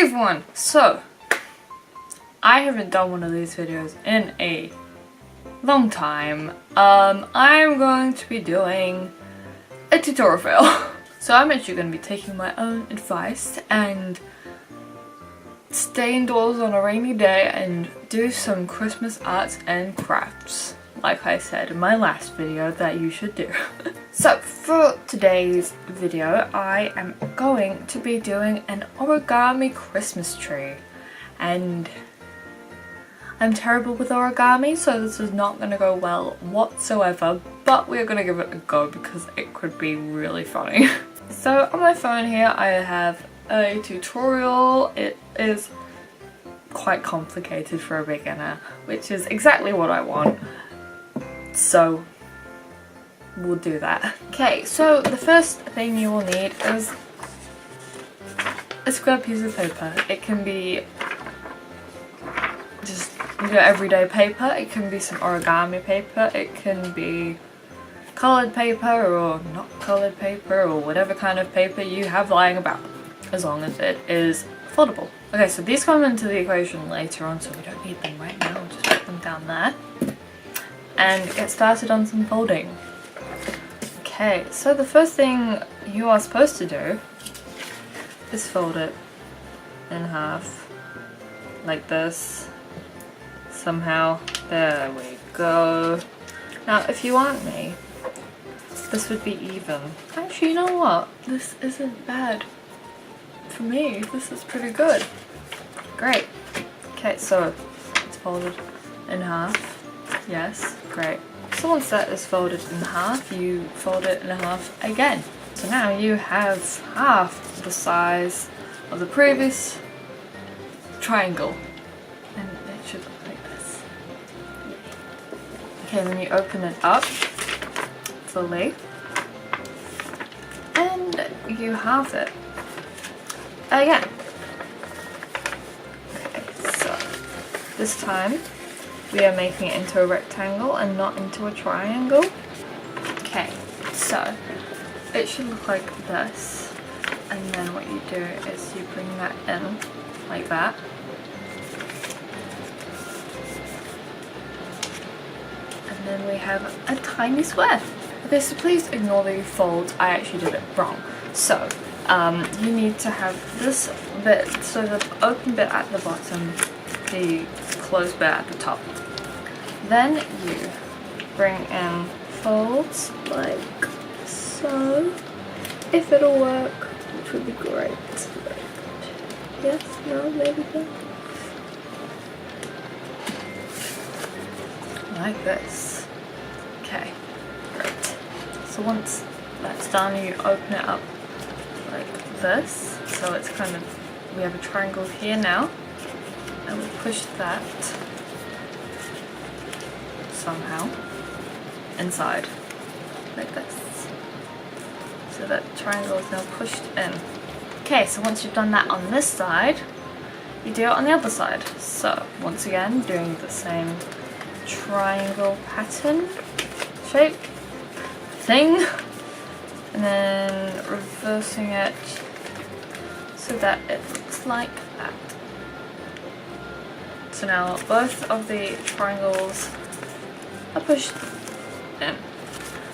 Hey everyone! So, I haven't done one of these videos in a long time. I'm going to be doing a Tutorifail. So I'm actually going to be taking my own advice and stay indoors on a rainy day and do some Christmas arts and crafts, like I said in my last video that you should do. So for today's video I am going to be doing an origami Christmas tree, and I'm terrible with origami, so this is not going to go well whatsoever, but we're going to give it a go because it could be really funny. So on my phone here I have a tutorial. It is quite complicated for a beginner, which is exactly what I want, so we'll do that. Okay, so the first thing you will need is a square piece of paper. It can be just your everyday paper, it can be some origami paper, it can be coloured paper or not coloured paper or whatever kind of paper you have lying about, as long as it is foldable. Okay, so these come into the equation later on, so we don't need them right now. We'll just put them down there and get started on some folding. Okay, so the first thing you are supposed to do is fold it in half, like this, somehow. There we go. Now, if you want me, this would be even. Actually, you know what? This isn't bad. For me, this is pretty good. Great. Okay, so it's folded in half. Yes, great. So once that is folded in half, you fold it in half again. So now you have half the size of the previous triangle. And it should look like this. Okay, then you open it up fully. And you halve it again. Okay, so this time we are making it into a rectangle and not into a triangle. Okay, so it should look like this, and then what you do is you bring that in like that. And then we have a tiny square. Okay, so please ignore the folds, I actually did it wrong. So you need to have this bit, so the open bit at the bottom, the closed bit at the top. Then you bring in folds like so, if it'll work, which would be great. Yes, no, maybe no. Like this. Okay, great. So once that's done, you open it up like this. So it's kind of, we have a triangle here now, and we push that somehow inside like this, so that triangle is now pushed in. Okay, so once you've done that on this side, you do it on the other side. So once again, doing the same triangle pattern shape thing, and then reversing it so that it looks like that. So now both of the triangles are pushed in.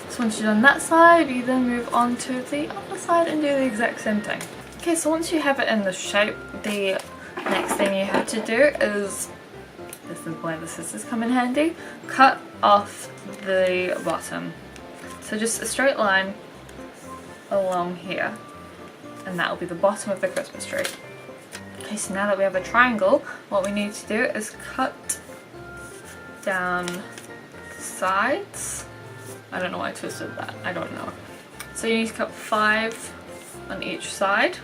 So once you've done that side, you then move on to the other side and do the exact same thing. Okay, so once you have it in the shape, the next thing you have to do is, this is where the scissors come in handy, cut off the bottom. So just a straight line along here, and that will be the bottom of the Christmas tree. Okay, so now that we have a triangle, what we need to do is cut down the sides. I don't know why I twisted that, I don't know. So you need to cut 5 on each side.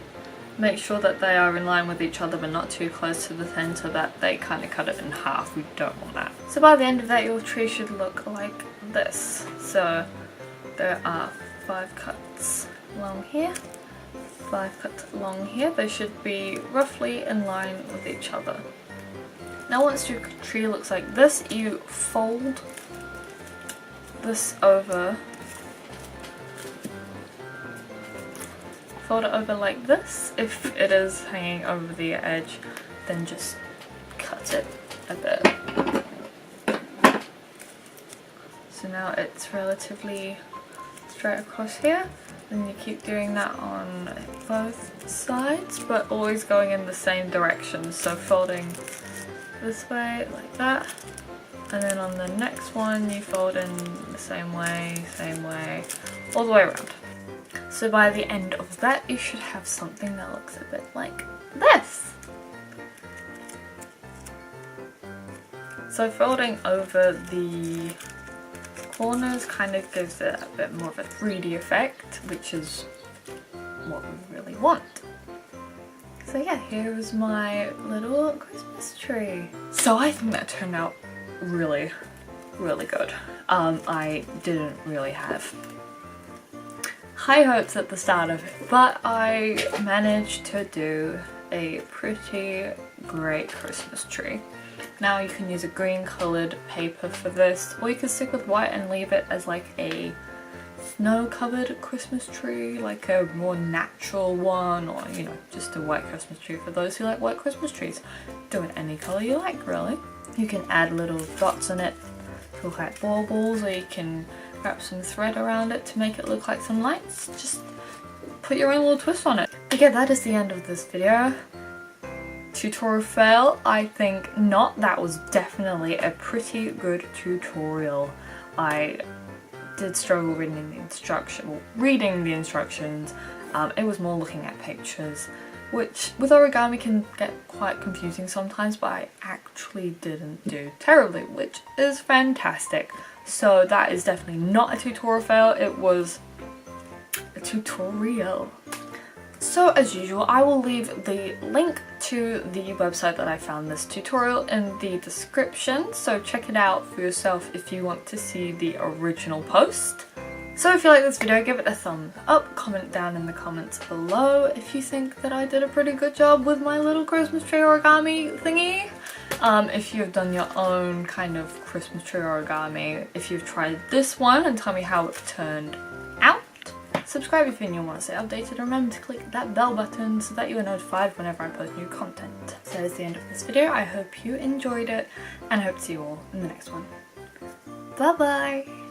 Make sure that they are in line with each other but not too close to the center, that they kind of cut it in half. We don't want that. So by the end of that, your tree should look like this. So there are 5 cuts along here, 5 cuts along here. They should be roughly in line with each other. Now once your tree looks like this, you fold this over fold it over like this. If it is hanging over the edge, then just cut it a bit. So now it's relatively straight across here. Then you keep doing that on both sides, but always going in the same direction. So folding this way like that, and then on the next one you fold in the same way, all the way around. So by the end of that you should have something that looks a bit like this. So folding over the corners kind of gives it a bit more of a 3D effect, which is what we really want. So yeah, here is my little Christmas tree. So I think that turned out really, really good. I didn't really have high hopes at the start of it, but I managed to do a pretty great Christmas tree. Now you can use a green coloured paper for this, or you can stick with white and leave it as like a snow covered Christmas tree, like a more natural one, or you know, just a white Christmas tree for those who like white Christmas trees. Do it any colour you like, really. You can add little dots on it to look like baubles, or you can wrap some thread around it to make it look like some lights. Just put your own little twist on it. But yeah, that is the end of this video. Tutorifail? I think not. That was definitely a pretty good tutorial. I did struggle reading the instructions. It was more looking at pictures, which with origami can get quite confusing sometimes, but I actually didn't do terribly, which is fantastic. So that is definitely not a tutorial fail, it was a tutorial. So as usual, I will leave the link to the website that I found this tutorial in the description, so check it out for yourself if you want to see the original post. So if you like this video, give it a thumbs up, comment down in the comments below if you think that I did a pretty good job with my little Christmas tree origami thingy. If you've done your own kind of Christmas tree origami, if you've tried this one, and tell me how it turned out. Subscribe if you want to stay updated. Remember to click that bell button so that you are notified whenever I post new content. So that is the end of this video. I hope you enjoyed it, and I hope to see you all in the next one. Bye bye!